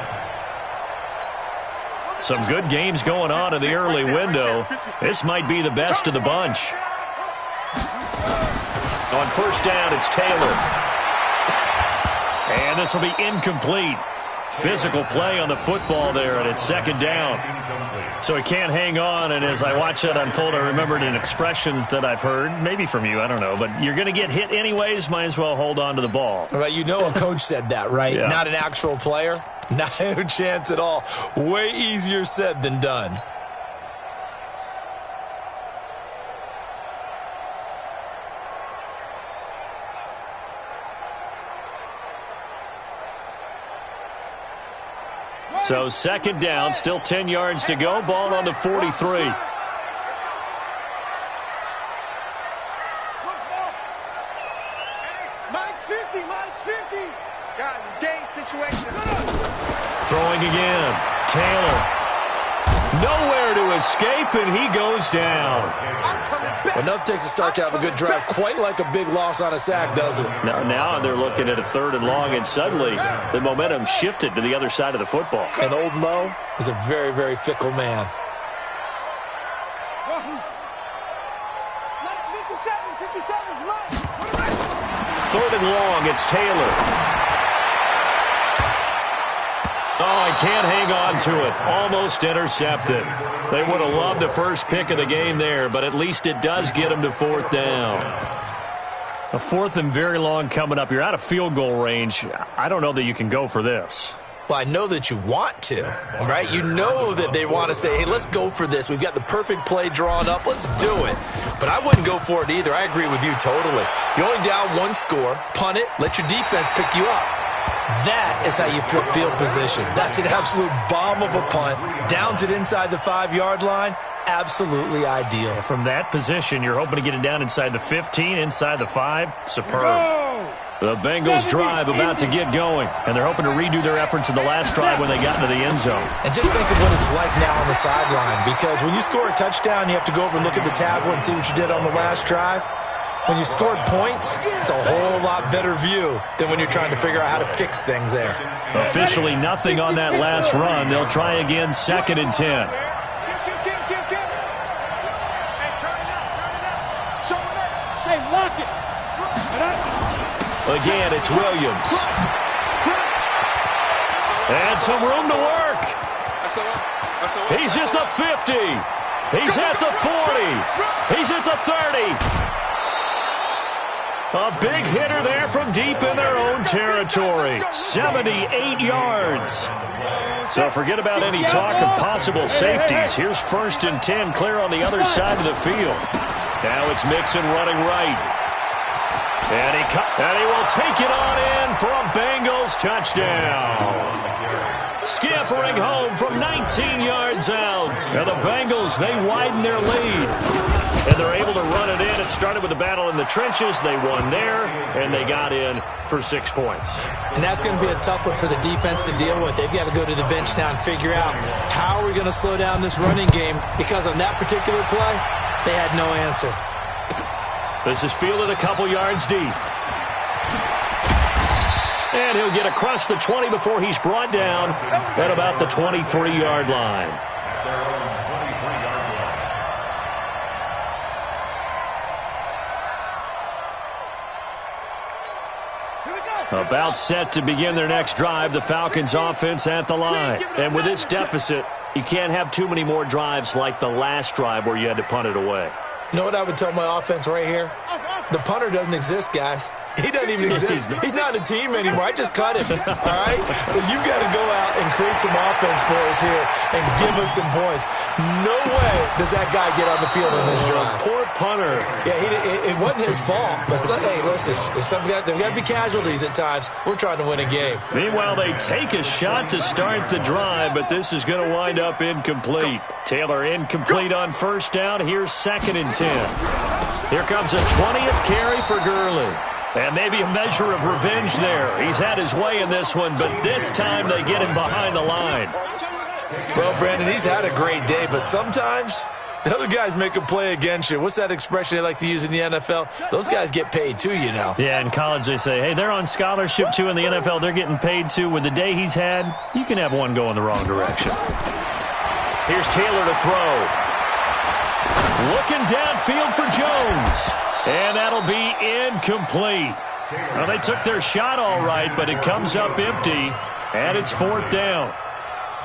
Some good games going on in the early window. This might be the best of the bunch. On 1st down, it's Taylor. And this will be incomplete. Physical play on the football there, and it's 2nd down. So he can't hang on, and as I watch that unfold, I remembered an expression that I've heard, maybe from you, I don't know, but you're going to get hit anyways, might as well hold on to the ball. Right, you know a coach said that, right? Yeah. Not an actual player? No chance at all. Way easier said than done. So 2nd down, still 10 yards to go. Ball on the 43. Mine's 50. Guys, it's game situation. Throwing again. Taylor. Nowhere to escape, and he goes down. Enough takes a start to have a good drive. Quite like a big loss on a sack, does it? Now they're looking at a 3rd and long, and suddenly the momentum shifted to the other side of the football. And Old Mo is a very, very fickle man. Mine's 57's mine. 3rd and long, it's Taylor. Oh, he can't hang on to it. Almost intercepted. They would have loved the first pick of the game there, but at least it does get them to 4th down. A 4th and very long coming up. You're out of field goal range. I don't know that you can go for this. Well, I know that you want to, right? You know that they want to say, hey, let's go for this. We've got the perfect play drawn up. Let's do it. But I wouldn't go for it either. I agree with you totally. You're only down 1 score. Punt it. Let your defense pick you up. That is how you flip field position. That's an absolute bomb of a punt. Downs it inside the 5-yard line. Absolutely ideal. From that position, you're hoping to get it down inside the 15, inside the 5. Superb. The Bengals drive about to get going, and they're hoping to redo their efforts in the last drive when they got into the end zone. And just think of what it's like now on the sideline, because when you score a touchdown, you have to go over and look at the tablet and see what you did on the last drive. When you scored points, it's a whole lot better view than when you're trying to figure out how to fix things there. Officially nothing on that last run. They'll try again, 2nd and 10. Again, it's Williams. And some room to work. He's at the 50. He's at the 40. He's at the 30. A big hitter there from deep in their own territory. 78 yards. So forget about any talk of possible safeties. Here's 1st and 10, clear on the other side of the field. Now it's Mixon running right. And he will take it on in for a Bengals touchdown. Scampering home from 19 yards out. And the Bengals, they widen their lead. And they're able to run it in. It started with a battle in the trenches. They won there, and they got in for 6 points. And that's going to be a tough one for the defense to deal with. They've got to go to the bench now and figure out how are we going to slow down this running game, because on that particular play, they had no answer. This is fielded a couple yards deep. And he'll get across the 20 before he's brought down at about the 23-yard line. About set to begin their next drive, the Falcons offense at the line. And with this deficit, you can't have too many more drives like the last drive where you had to punt it away. You know what I would tell my offense right here? The punter doesn't exist, guys. He doesn't even exist. He's not a team anymore. I just cut him, all right? So you've got to go out and create some offense for us here and give us some points. No way does that guy get on the field on this drive. Poor punter. Yeah, it wasn't his fault. But, hey, listen, there's got to be casualties at times. We're trying to win a game. Meanwhile, they take a shot to start the drive, but this is going to wind up incomplete. Taylor incomplete on 1st down. Here's 2nd and 10. Here comes a 20th carry for Gurley. And maybe a measure of revenge there. He's had his way in this one, but this time they get him behind the line. Well, Brandon, he's had a great day, but sometimes the other guys make a play against you. What's that expression they like to use in the NFL? Those guys get paid too, you know. Yeah, in college they say, hey, they're on scholarship too. In the NFL, they're getting paid too. With the day he's had, you can have one go in the wrong direction. Here's Taylor to throw. Looking downfield for Jones. And that'll be incomplete. Well, they took their shot all right, but it comes up empty, and it's 4th down.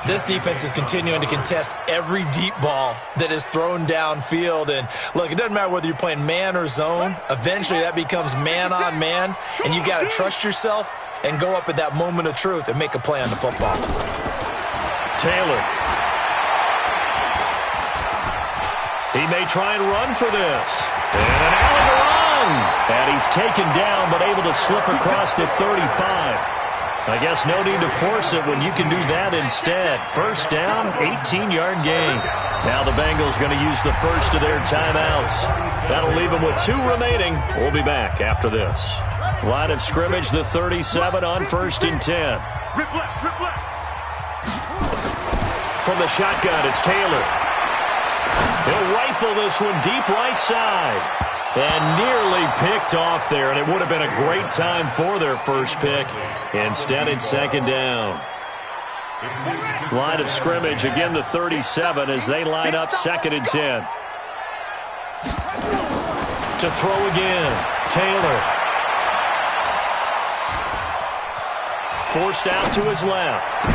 This defense is continuing to contest every deep ball that is thrown downfield. And, look, it doesn't matter whether you're playing man or zone. Eventually that becomes man on man, and you've got to trust yourself and go up at that moment of truth and make a play on the football. Taylor. He may try and run for this. And an alley run. And he's taken down but able to slip across the 35. I guess no need to force it when you can do that instead. 1st down, 18-yard gain. Now the Bengals going to use the first of their timeouts. That'll leave them with 2 remaining. We'll be back after this. Line of scrimmage, the 37 on 1st and 10. From the shotgun, it's Taylor. He'll rifle this one deep right side. And nearly picked off there, and it would have been a great time for their first pick. Instead, it's 2nd down. Line of scrimmage, again the 37 as they line up 2nd and 10. To throw again, Taylor. Forced out to his left.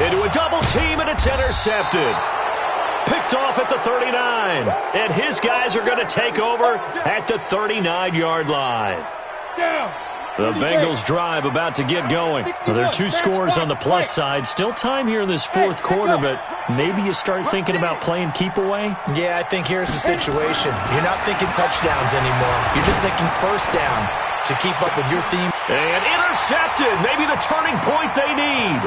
into a double team, and it's intercepted. Picked off at the 39. And his guys are going to take over at the 39-yard line. The Bengals drive about to get going. Well, there are 2 scores on the plus side. Still time here in this fourth quarter, but maybe you start thinking about playing keep away? Yeah, I think here's the situation. You're not thinking touchdowns anymore. You're just thinking first downs to keep up with your theme. And intercepted. Maybe the turning point they need.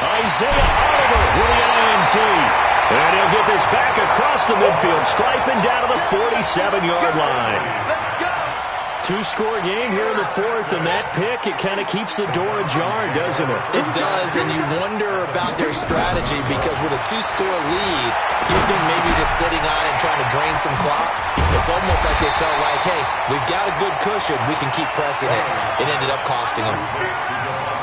Isaiah Oliver with the INT. And he'll get this back across the midfield, striping down to the 47-yard line. 2-score game here in the fourth, and that pick, it kind of keeps the door ajar, doesn't it? It does, and you wonder about their strategy because with a 2-score lead, you think maybe just sitting on it and trying to drain some clock. It's almost like they felt like, hey, we've got a good cushion. We can keep pressing it. It ended up costing them.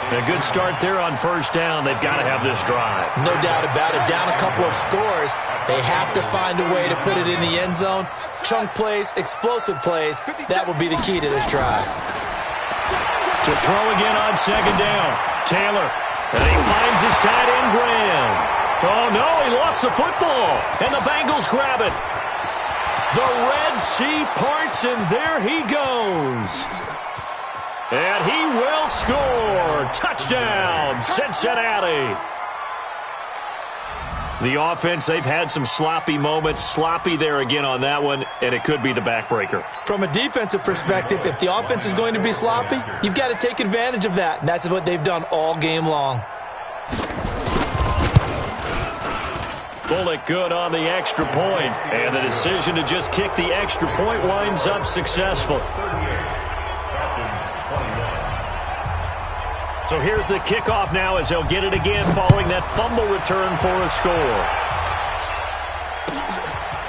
A good start there on first down. They've got to have this drive. No doubt about it. Down a couple of scores, they have to find a way to put it in the end zone. Chunk plays, explosive plays, that will be the key to this drive. To throw again on second down. Taylor. And he finds his tight end, Graham. Oh, no, he lost the football. And the Bengals grab it. The Red Sea parts, and there he goes. And he will score. Touchdown, Cincinnati. The offense, they've had some sloppy moments. Sloppy there again on that one, and it could be the backbreaker. From a defensive perspective, if the offense is going to be sloppy, you've got to take advantage of that, and that's what they've done all game long. Bullock good on the extra point, and the decision to just kick the extra point winds up successful. So here's the kickoff now as they'll get it again following that fumble return for a score.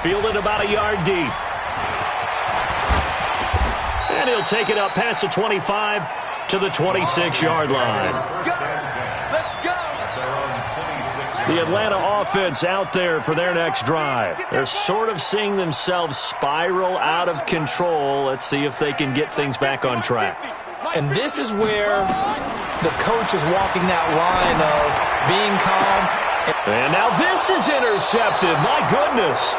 Fielded about a yard deep. And he'll take it up past the 25 to the 26-yard line. The Atlanta offense out there for their next drive. They're sort of seeing themselves spiral out of control. Let's see if they can get things back on track. And this is where the coach is walking that line of being calm. And now this is intercepted. My goodness.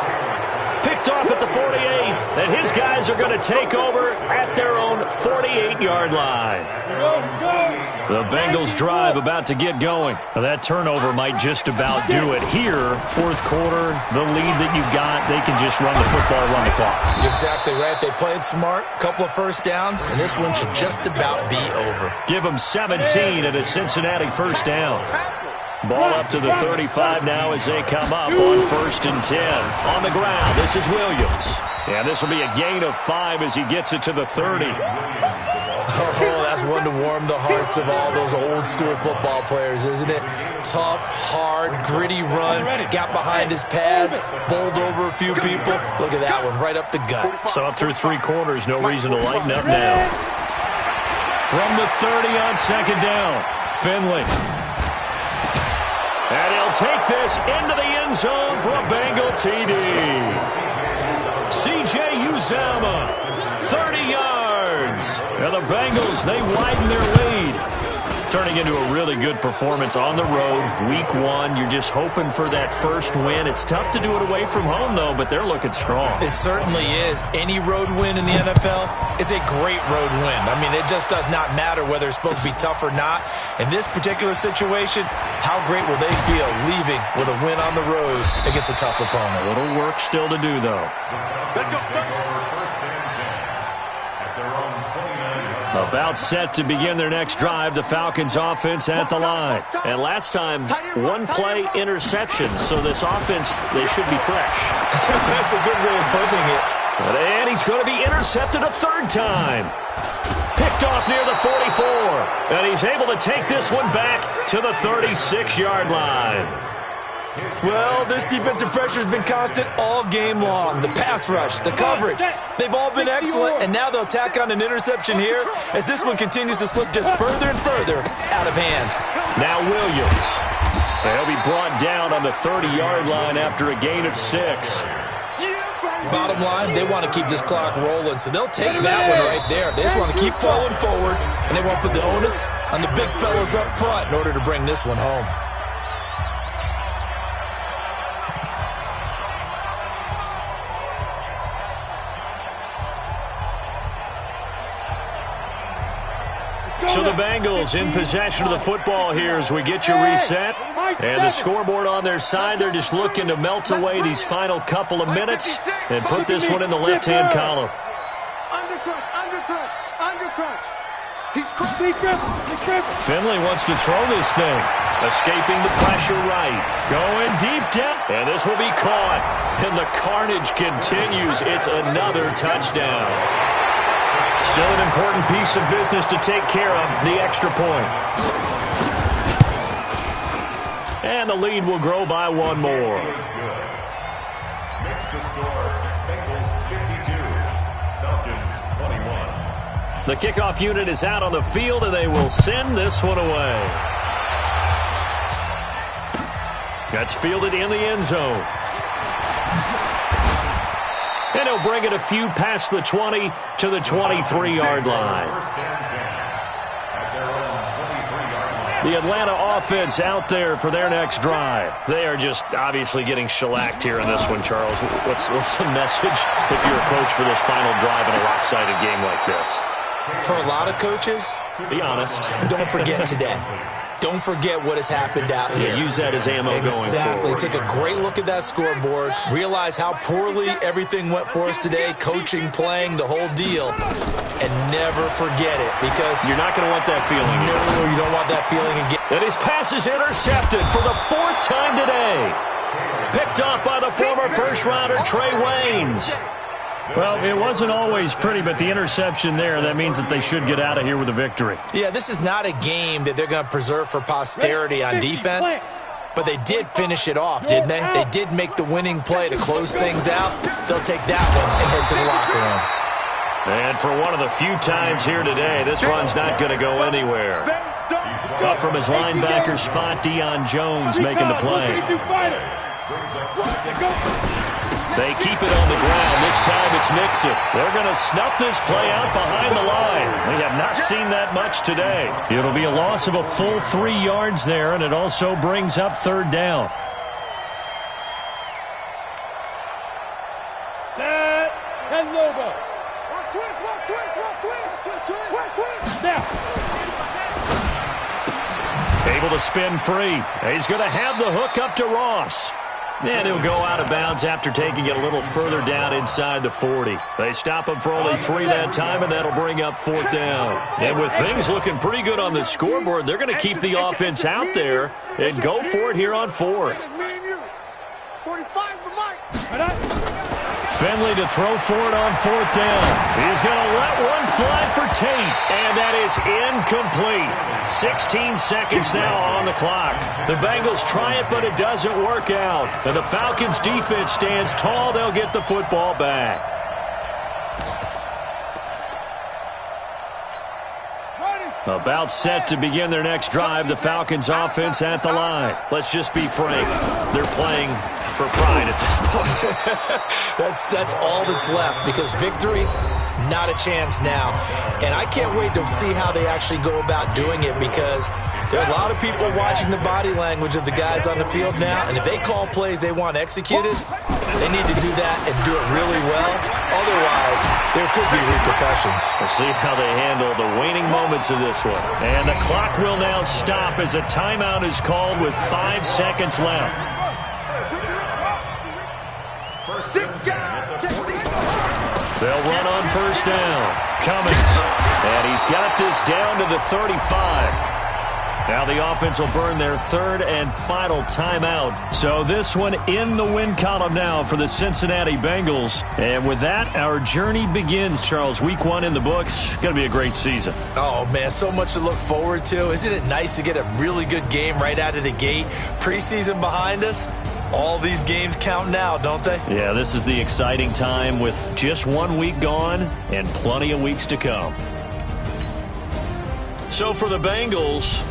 Picked off at the 48. And his guys are going to take over at their own 48-yard line. The Bengals drive about to get going. Now that turnover might just about do it. Here, fourth quarter, the lead that you've got, they can just run the football, run the clock. You're exactly right. They played smart, couple of first downs, and this one should just about be over. Give them 17 at a Cincinnati first down. Ball up to the 35 now as they come up on 1st and 10. On the ground, this is Williams. And this will be a gain of 5 as he gets it to the 30. Oh, that's one to warm the hearts of all those old-school football players, isn't it? Tough, hard, gritty run, got behind his pads, bowled over a few people. Look at that one, right up the gut. So up through 3 quarters, no reason to lighten up now. From the 30 on second down, Finley. And he'll take this into the end zone for a Bengal TD. C.J. Uzomah, 30 yards. Now the Bengals, they widen their lead. Turning into a really good performance on the road. Week 1, you're just hoping for that first win. It's tough to do it away from home, though, but they're looking strong. It certainly is. Any road win in the NFL is a great road win. I mean, it just does not matter whether it's supposed to be tough or not. In this particular situation, how great will they feel leaving with a win on the road against a tough opponent? A little work still to do, though. About set to begin their next drive, the Falcons offense at the line. And last time, 1-play interception, so this offense, they should be fresh. That's a good way of putting it. And he's going to be intercepted a third time. Picked off near the 44. And he's able to take this one back to the 36-yard line. Well, this defensive pressure has been constant all game long. The pass rush, the coverage, they've all been excellent, and now they'll tack on an interception here as this one continues to slip just further and further out of hand. Now Williams. He'll be brought down on the 30-yard line after a gain of 6. Bottom line, they want to keep this clock rolling, so they'll take that one right there. They just want to keep falling forward, and they want to put the onus on the big fellas up front in order to bring this one home. So the Bengals in possession of the football here as we get you reset. And the scoreboard on their side, they're just looking to melt away these final couple of minutes and put this one in the left-hand column. Undercrunch. He's crazy. Finley wants to throw this thing. Escaping the pressure right. Going deep down. And this will be caught. And the carnage continues. It's another touchdown. Still an important piece of business to take care of, the extra point. And the lead will grow by one more. Makes the score Bengals 52, Falcons 21. The kickoff unit is out on the field, and they will send this one away. That's fielded in the end zone. And he'll bring it a few past the 20 to the 23-yard line. The Atlanta offense out there for their next drive. They are just obviously getting shellacked here in this one, Charles. What's the message if you're a coach for this final drive in a lopsided game like this? For a lot of coaches, be honest. Don't forget today. Don't forget what has happened out here. Use that as ammo going forward. Exactly. Take a great look at that scoreboard. Realize how poorly everything went for us today, coaching, playing, the whole deal. And never forget it, because you're not going to want that feeling. No, you don't want that feeling again. And his pass is intercepted for the 4th time today. Picked off by the former first-rounder Trey Waynes. Well, it wasn't always pretty, but the interception there, that means that they should get out of here with a victory. Yeah, this is not a game that they're going to preserve for posterity on defense, but they did finish it off, didn't they? They did make the winning play to close things out. They'll take that one and head to the locker room. And for one of the few times here today, this run's not going to go anywhere. Up from his linebacker spot, Deion Jones making the play. They keep it on the ground. This time it's Nixon. They're going to snuff this play out behind the line. We have not seen that much today. It'll be a loss of a full 3 yards there, and it also brings up 3rd down. Set. 10 Lobo. Now. Able to spin free. He's going to have the hook up to Ross. And he'll go out of bounds after taking it a little further down inside the 40. They stop him for only 3 that time, and that'll bring up 4th down. And with things looking pretty good on the scoreboard, they're going to keep the offense out there and go for it here on 4th. 45's the mic. Finley to throw for it on 4th down. He's going to let one fly for Tate, and that is incomplete. 16 seconds now on the clock. The Bengals try it, but it doesn't work out. And the Falcons' defense stands tall. They'll get the football back. About set to begin their next drive, the Falcons offense at the line. Let's just be frank. They're playing for pride at this point. That's all that's left, because victory, not a chance now. And I can't wait to see how they actually go about doing it, because there are a lot of people watching the body language of the guys on the field now, and if they call plays they want executed, they need to do that and do it really well. Otherwise, there could be repercussions. We'll see how they handle the waning moments of this one. And the clock will now stop as a timeout is called with 5 seconds left. They'll run on 1st down. Cummings. And he's got this down to the 35. Now the offense will burn their 3rd and final timeout. So this one in the win column now for the Cincinnati Bengals. And with that, our journey begins, Charles. Week 1 in the books. Going to be a great season. Oh, man, so much to look forward to. Isn't it nice to get a really good game right out of the gate? Preseason behind us. All these games count now, don't they? Yeah, this is the exciting time with just 1 week gone and plenty of weeks to come. So for the Bengals,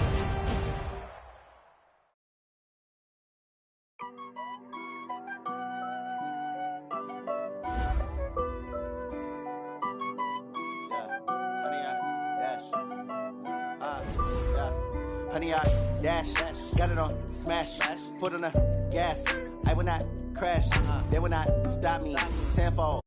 Honey, I dash, got it on smash, foot on the gas. I will not crash, they will not stop me. Tenfold.